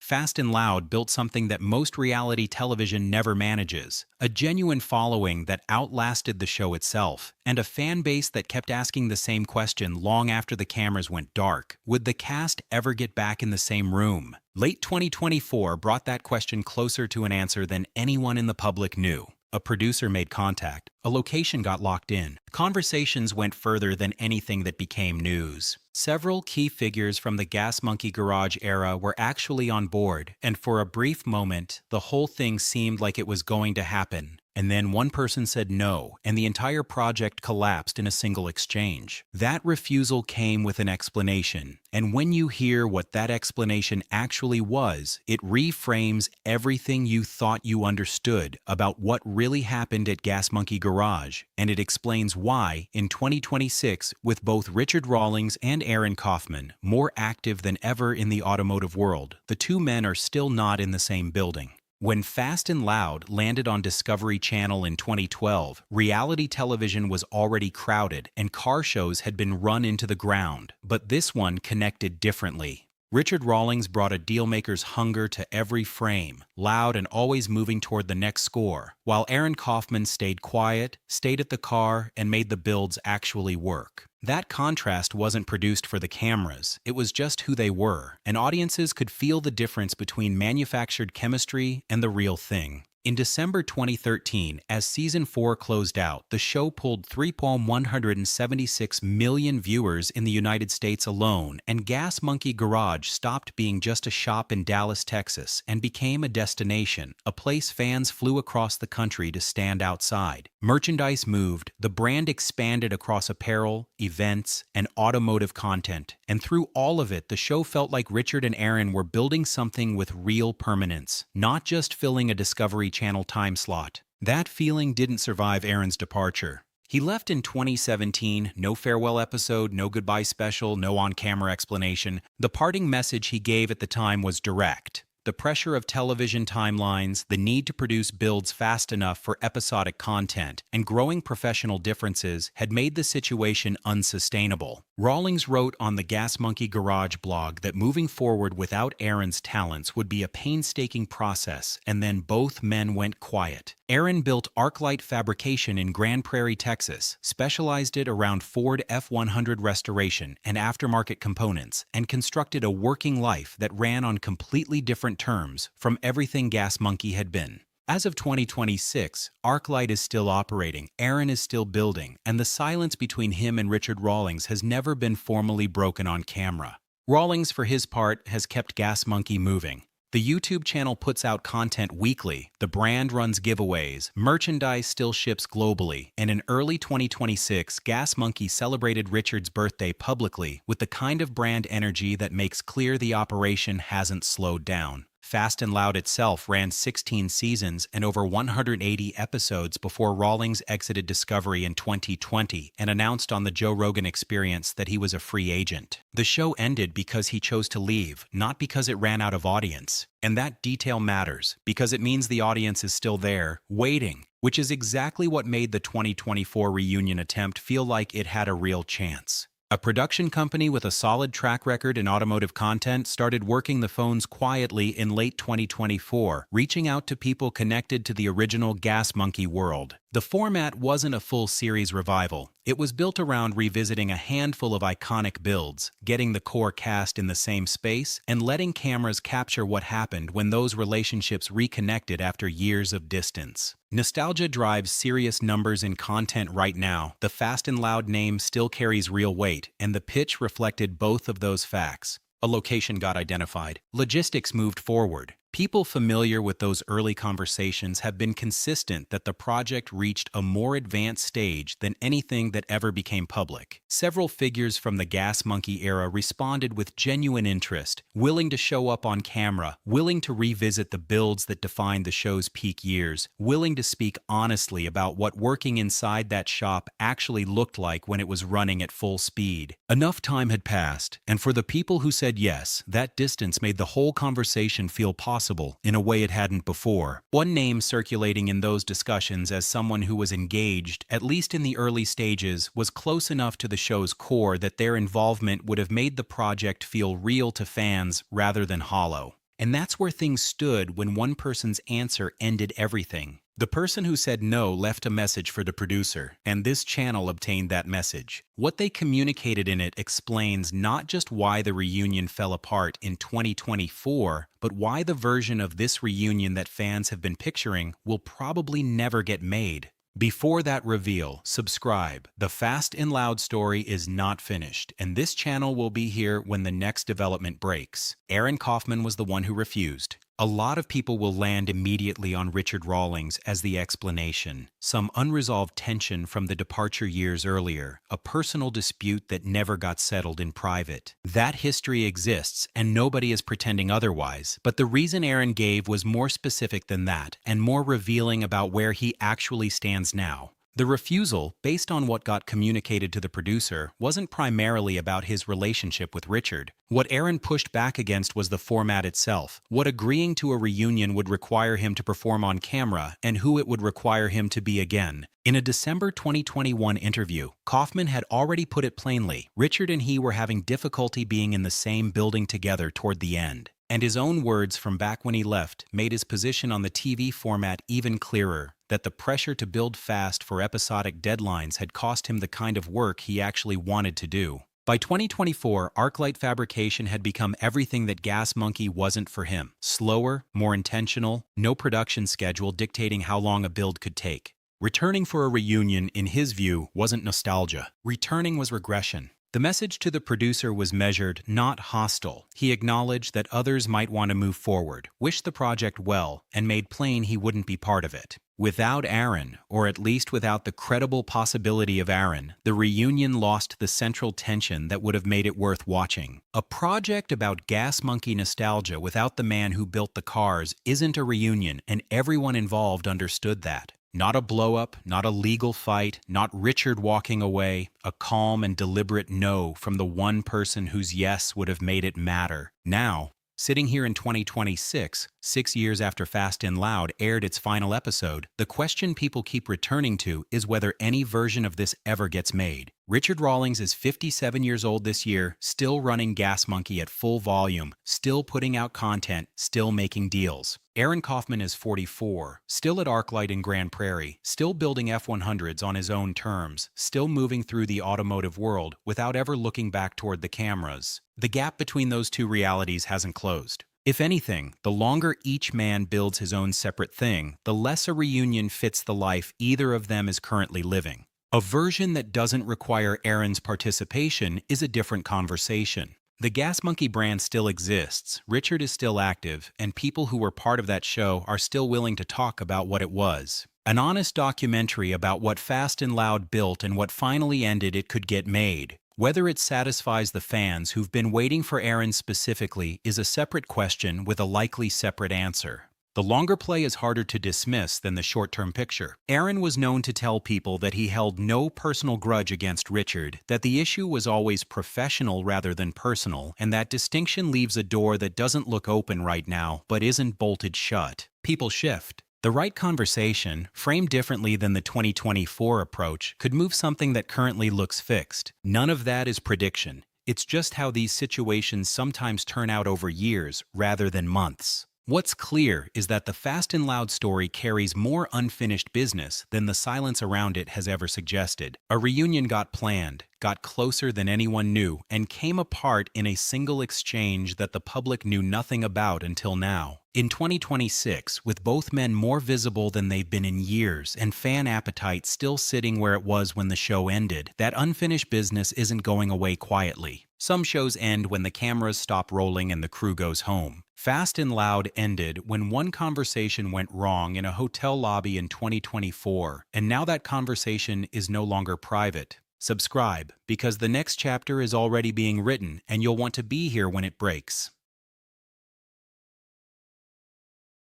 Fast and Loud built something that most reality television never manages: a genuine following that outlasted the show itself, and a fan base that kept asking the same question long after the cameras went dark: would the cast ever get back in the same room? Late 2024 brought that question closer to an answer than anyone in the public knew. A producer made contact, a location got locked in. Conversations went further than anything that became news. Several key figures from the Gas Monkey Garage era were actually on board, and for a brief moment, the whole thing seemed like it was going to happen. And then one person said no, and the entire project collapsed in a single exchange. That refusal came with an explanation, and when you hear what that explanation actually was, it reframes everything you thought you understood about what really happened at Gas Monkey Garage, and it explains why, in 2026, with both Richard Rawlings and Aaron Kaufman more active than ever in the automotive world, the two men are still not in the same building. When Fast and Loud landed on Discovery Channel in 2012, reality television was already crowded and car shows had been run into the ground, but this one connected differently. Richard Rawlings brought a dealmaker's hunger to every frame, loud and always moving toward the next score, while Aaron Kaufman stayed quiet, stayed at the car, and made the builds actually work. That contrast wasn't produced for the cameras, it was just who they were, and audiences could feel the difference between manufactured chemistry and the real thing. In December 2013, as Season 4 closed out, the show pulled 3.176 million viewers in the United States alone, and Gas Monkey Garage stopped being just a shop in Dallas, Texas, and became a destination, a place fans flew across the country to stand outside. Merchandise moved, the brand expanded across apparel, events, and automotive content, and through all of it, the show felt like Richard and Aaron were building something with real permanence, not just filling a Discovery Channel time slot. That feeling didn't survive Aaron's departure. He left in 2017, no farewell episode, no goodbye special, no on-camera explanation. The parting message he gave at the time was direct. The pressure of television timelines, the need to produce builds fast enough for episodic content, and growing professional differences had made the situation unsustainable. Rawlings wrote on the Gas Monkey Garage blog that moving forward without Aaron's talents would be a painstaking process, and then both men went quiet. Aaron built ArcLight Fabrication in Grand Prairie, Texas, specialized it around Ford F-100 restoration and aftermarket components, and constructed a working life that ran on completely different terms from everything Gas Monkey had been. As of 2026, ArcLight is still operating, Aaron is still building, and the silence between him and Richard Rawlings has never been formally broken on camera. Rawlings, for his part, has kept Gas Monkey moving. The YouTube channel puts out content weekly, the brand runs giveaways, merchandise still ships globally, and in early 2026, Gas Monkey celebrated Richard's birthday publicly with the kind of brand energy that makes clear the operation hasn't slowed down. Fast and Loud itself ran 16 seasons and over 180 episodes before Rawlings exited Discovery in 2020 and announced on the Joe Rogan Experience that he was a free agent. The show ended because he chose to leave, not because it ran out of audience. And that detail matters, because it means the audience is still there, waiting, which is exactly what made the 2024 reunion attempt feel like it had a real chance. A production company with a solid track record in automotive content started working the phones quietly in late 2024, reaching out to people connected to the original Gas Monkey world. The format wasn't a full series revival. It was built around revisiting a handful of iconic builds, getting the core cast in the same space, and letting cameras capture what happened when those relationships reconnected after years of distance. Nostalgia drives serious numbers in content right now. The Fast and Loud name still carries real weight, and the pitch reflected both of those facts. A location got identified. Logistics moved forward. People familiar with those early conversations have been consistent that the project reached a more advanced stage than anything that ever became public. Several figures from the Gas Monkey era responded with genuine interest, willing to show up on camera, willing to revisit the builds that defined the show's peak years, willing to speak honestly about what working inside that shop actually looked like when it was running at full speed. Enough time had passed, and for the people who said yes, that distance made the whole conversation feel possible in a way it hadn't before. One name circulating in those discussions as someone who was engaged, at least in the early stages, was close enough to the show's core that their involvement would have made the project feel real to fans rather than hollow. And that's where things stood when one person's answer ended everything. The person who said no left a message for the producer, and this channel obtained that message. What they communicated in it explains not just why the reunion fell apart in 2024, but why the version of this reunion that fans have been picturing will probably never get made. Before that reveal, subscribe. The Fast and Loud story is not finished, and this channel will be here when the next development breaks. Aaron Kaufman was the one who refused. A lot of people will land immediately on Richard Rawlings as the explanation. Some unresolved tension from the departure years earlier, a personal dispute that never got settled in private. That history exists, and nobody is pretending otherwise, but the reason Aaron gave was more specific than that, and more revealing about where he actually stands now. The refusal, based on what got communicated to the producer, wasn't primarily about his relationship with Richard. What Aaron pushed back against was the format itself, what agreeing to a reunion would require him to perform on camera, and who it would require him to be again. In a December 2021 interview, Kaufman had already put it plainly: Richard and he were having difficulty being in the same building together toward the end. And his own words from back when he left made his position on the TV format even clearer, that the pressure to build fast for episodic deadlines had cost him the kind of work he actually wanted to do. By 2024, ArcLight fabrication had become everything that Gas Monkey wasn't for him. Slower, more intentional, no production schedule dictating how long a build could take. Returning for a reunion, in his view, wasn't nostalgia. Returning was regression. The message to the producer was measured, not hostile. He acknowledged that others might want to move forward, wished the project well, and made plain he wouldn't be part of it. Without Aaron, or at least without the credible possibility of Aaron, the reunion lost the central tension that would have made it worth watching. A project about Gas Monkey nostalgia without the man who built the cars isn't a reunion, and everyone involved understood that. Not a blow-up, not a legal fight, not Richard walking away, a calm and deliberate no from the one person whose yes would have made it matter. Now, sitting here in 2026, 6 years after Fast and Loud aired its final episode, the question people keep returning to is whether any version of this ever gets made. Richard Rawlings is 57 years old this year, still running Gas Monkey at full volume, still putting out content, still making deals. Aaron Kaufman is 44, still at ArcLight in Grand Prairie, still building F-100s on his own terms, still moving through the automotive world without ever looking back toward the cameras. The gap between those two realities hasn't closed. If anything, the longer each man builds his own separate thing, the less a reunion fits the life either of them is currently living. A version that doesn't require Aaron's participation is a different conversation. The Gas Monkey brand still exists, Richard is still active, and people who were part of that show are still willing to talk about what it was. An honest documentary about what Fast and Loud built and what finally ended it could get made. Whether it satisfies the fans who've been waiting for Aaron specifically is a separate question with a likely separate answer. The longer play is harder to dismiss than the short-term picture. Aaron was known to tell people that he held no personal grudge against Richard, that the issue was always professional rather than personal, and that distinction leaves a door that doesn't look open right now, but isn't bolted shut. People shift. The right conversation, framed differently than the 2024 approach, could move something that currently looks fixed. None of that is prediction. It's just how these situations sometimes turn out over years rather than months. What's clear is that the Fast and Loud story carries more unfinished business than the silence around it has ever suggested. A reunion got planned, got closer than anyone knew, and came apart in a single exchange that the public knew nothing about until now. In 2026, with both men more visible than they've been in years and fan appetite still sitting where it was when the show ended, that unfinished business isn't going away quietly. Some shows end when the cameras stop rolling and the crew goes home. Fast and Loud ended when one conversation went wrong in a hotel lobby in 2024, and now that conversation is no longer private. Subscribe, because the next chapter is already being written and you'll want to be here when it breaks.